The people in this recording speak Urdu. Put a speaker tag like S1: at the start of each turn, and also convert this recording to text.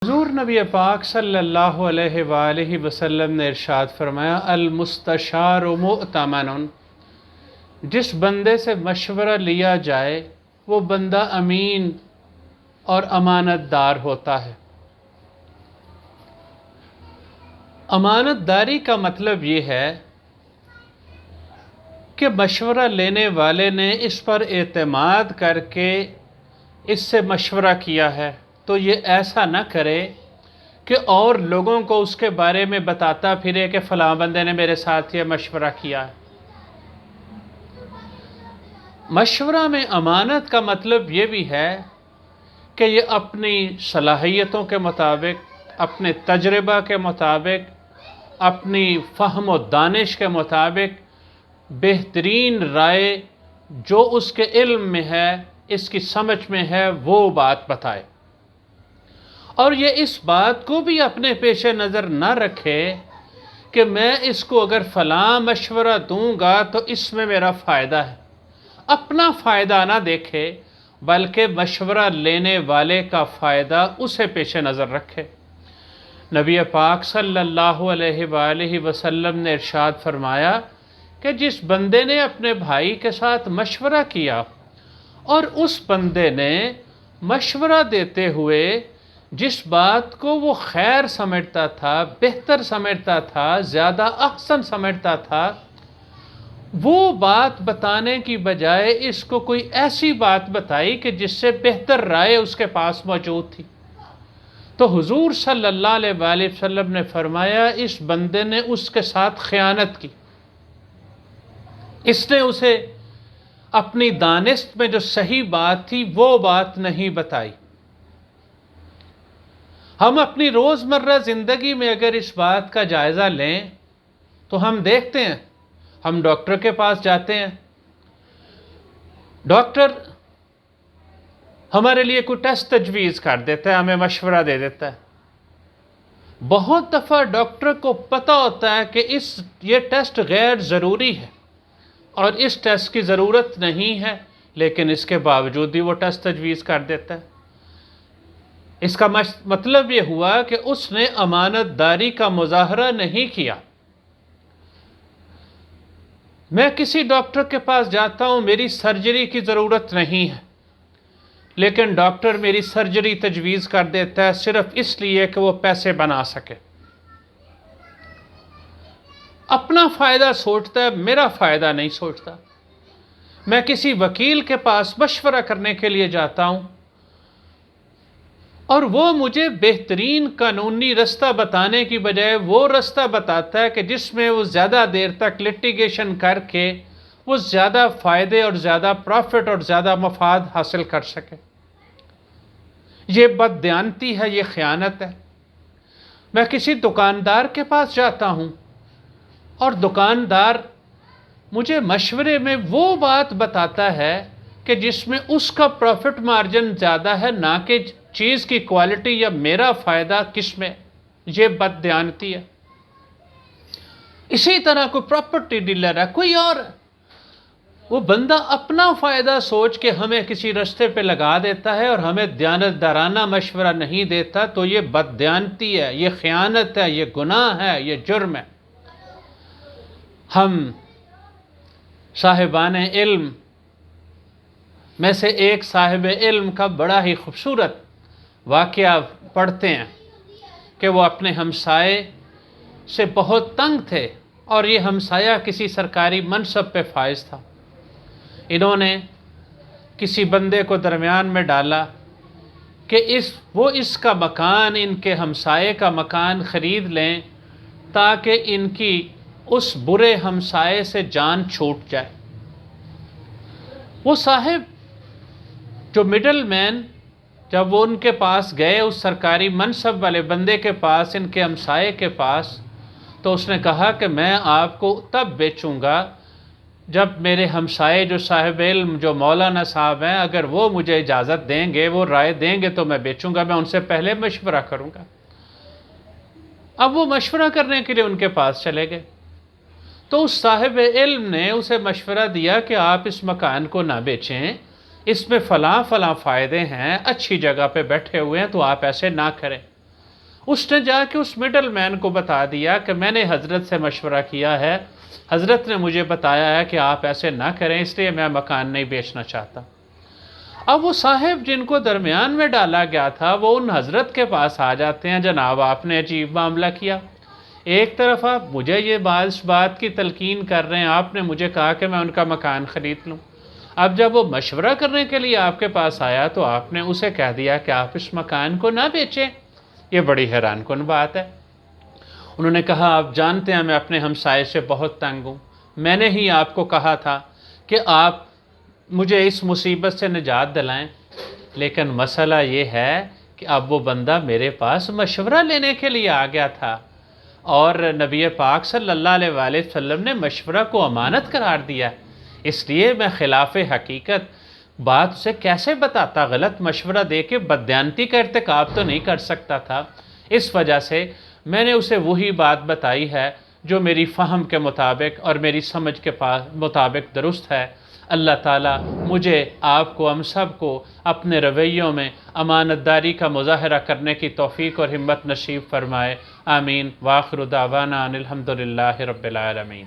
S1: حضور نبی پاک صلی اللہ علیہ وآلہ وسلم نے ارشاد فرمایا المستشار مؤتمن، جس بندے سے مشورہ لیا جائے وہ بندہ امین اور امانت دار ہوتا ہے۔ امانت داری کا مطلب یہ ہے کہ مشورہ لینے والے نے اس پر اعتماد کر کے اس سے مشورہ کیا ہے تو یہ ایسا نہ کرے کہ اور لوگوں کو اس کے بارے میں بتاتا پھرے کہ فلاں بندے نے میرے ساتھ یہ مشورہ کیا ہے۔ مشورہ میں امانت کا مطلب یہ بھی ہے کہ یہ اپنی صلاحیتوں کے مطابق، اپنے تجربہ کے مطابق، اپنی فہم و دانش کے مطابق بہترین رائے جو اس کے علم میں ہے، اس کی سمجھ میں ہے، وہ بات بتائے، اور یہ اس بات کو بھی اپنے پیش نظر نہ رکھے کہ میں اس کو اگر فلاں مشورہ دوں گا تو اس میں میرا فائدہ ہے۔ اپنا فائدہ نہ دیکھے بلکہ مشورہ لینے والے کا فائدہ اسے پیش نظر رکھے۔ نبی پاک صلی اللہ علیہ وآلہ وسلم نے ارشاد فرمایا کہ جس بندے نے اپنے بھائی کے ساتھ مشورہ کیا اور اس بندے نے مشورہ دیتے ہوئے جس بات کو وہ خیر سمجھتا تھا، بہتر سمجھتا تھا، زیادہ احسن سمجھتا تھا، وہ بات بتانے کی بجائے اس کو کوئی ایسی بات بتائی کہ جس سے بہتر رائے اس کے پاس موجود تھی، تو حضور صلی اللہ علیہ وآلہ وسلم نے فرمایا اس بندے نے اس کے ساتھ خیانت کی، اس نے اسے اپنی دانست میں جو صحیح بات تھی وہ بات نہیں بتائی۔ ہم اپنی روزمرہ زندگی میں اگر اس بات کا جائزہ لیں تو ہم دیکھتے ہیں، ہم ڈاکٹر کے پاس جاتے ہیں، ڈاکٹر ہمارے لیے کوئی ٹیسٹ تجویز کر دیتا ہے، ہمیں مشورہ دے دیتا ہے۔ بہت دفعہ ڈاکٹر کو پتہ ہوتا ہے کہ یہ ٹیسٹ غیر ضروری ہے اور اس ٹیسٹ کی ضرورت نہیں ہے، لیکن اس کے باوجود بھی وہ ٹیسٹ تجویز کر دیتا ہے۔ اس کا مطلب یہ ہوا کہ اس نے امانت داری کا مظاہرہ نہیں کیا۔ میں کسی ڈاکٹر کے پاس جاتا ہوں، میری سرجری کی ضرورت نہیں ہے، لیکن ڈاکٹر میری سرجری تجویز کر دیتا ہے صرف اس لیے کہ وہ پیسے بنا سکے، اپنا فائدہ سوچتا ہے، میرا فائدہ نہیں سوچتا۔ میں کسی وکیل کے پاس مشورہ کرنے کے لیے جاتا ہوں اور وہ مجھے بہترین قانونی رستہ بتانے کی بجائے وہ رستہ بتاتا ہے کہ جس میں وہ زیادہ دیر تک لٹیگیشن کر کے وہ زیادہ فائدے اور زیادہ پروفٹ اور زیادہ مفاد حاصل کر سکے۔ یہ بددیانتی ہے، یہ خیانت ہے۔ میں کسی دکاندار کے پاس جاتا ہوں اور دکاندار مجھے مشورے میں وہ بات بتاتا ہے کہ جس میں اس کا پروفٹ مارجن زیادہ ہے، نہ کہ چیز کی کوالٹی یا میرا فائدہ کس میں۔ یہ بددیانتی ہے۔ اسی طرح کوئی پراپرٹی ڈیلر ہے، کوئی اور وہ بندہ اپنا فائدہ سوچ کے ہمیں کسی رستے پہ لگا دیتا ہے اور ہمیں دیانت دارانہ مشورہ نہیں دیتا، تو یہ بددیانتی ہے، یہ خیانت ہے، یہ گناہ ہے، یہ جرم ہے۔ ہم صاحبان علم میں سے ایک صاحب علم کا بڑا ہی خوبصورت واقعہ پڑھتے ہیں کہ وہ اپنے ہمسائے سے بہت تنگ تھے اور یہ ہمسایہ کسی سرکاری منصب پہ فائز تھا۔ انہوں نے کسی بندے کو درمیان میں ڈالا کہ وہ اس کا مکان، ان کے ہمسائے کا مکان خرید لیں تاکہ ان کی اس برے ہمسائے سے جان چھوٹ جائے۔ وہ صاحب جو مڈل مین، جب وہ ان کے پاس گئے، اس سرکاری منصب والے بندے کے پاس، ان کے ہمسائے کے پاس، تو اس نے کہا کہ میں آپ کو تب بیچوں گا جب میرے ہمسائے جو صاحب علم، جو مولانا صاحب ہیں، اگر وہ مجھے اجازت دیں گے، وہ رائے دیں گے تو میں بیچوں گا، میں ان سے پہلے مشورہ کروں گا۔ اب وہ مشورہ کرنے کے لیے ان کے پاس چلے گئے تو اس صاحب علم نے اسے مشورہ دیا کہ آپ اس مکان کو نہ بیچیں، اس میں فلاں فلاں فائدے ہیں، اچھی جگہ پہ بیٹھے ہوئے ہیں، تو آپ ایسے نہ کریں۔ اس نے جا کے اس مڈل مین کو بتا دیا کہ میں نے حضرت سے مشورہ کیا ہے، حضرت نے مجھے بتایا ہے کہ آپ ایسے نہ کریں، اس لیے میں مکان نہیں بیچنا چاہتا۔ اب وہ صاحب جن کو درمیان میں ڈالا گیا تھا وہ ان حضرت کے پاس آ جاتے ہیں، جناب آپ نے عجیب معاملہ کیا، ایک طرف آپ مجھے یہ بات کی تلقین کر رہے ہیں، آپ نے مجھے کہا کہ میں ان کا مکان خرید لوں، اب جب وہ مشورہ کرنے کے لیے آپ کے پاس آیا تو آپ نے اسے کہہ دیا کہ آپ اس مکان کو نہ بیچیں، یہ بڑی حیران کن بات ہے۔ انہوں نے کہا آپ جانتے ہیں میں اپنے ہمسائے سے بہت تنگ ہوں، میں نے ہی آپ کو کہا تھا کہ آپ مجھے اس مصیبت سے نجات دلائیں، لیکن مسئلہ یہ ہے کہ اب وہ بندہ میرے پاس مشورہ لینے کے لیے آ گیا تھا، اور نبی پاک صلی اللہ علیہ وآلہ وسلم نے مشورہ کو امانت قرار دیا، اس لیے میں خلاف حقیقت بات سے کیسے بتاتا، غلط مشورہ دے کے بددیانتی کا ارتکاب تو نہیں کر سکتا تھا، اس وجہ سے میں نے اسے وہی بات بتائی ہے جو میری فہم کے مطابق اور میری سمجھ کے مطابق درست ہے۔ اللہ تعالیٰ مجھے، آپ کو، ہم سب کو اپنے رویوں میں امانت داری کا مظاہرہ کرنے کی توفیق اور ہمت نصیب فرمائے، آمین۔ وآخر دعوانا ان الحمد للہ رب العالمین۔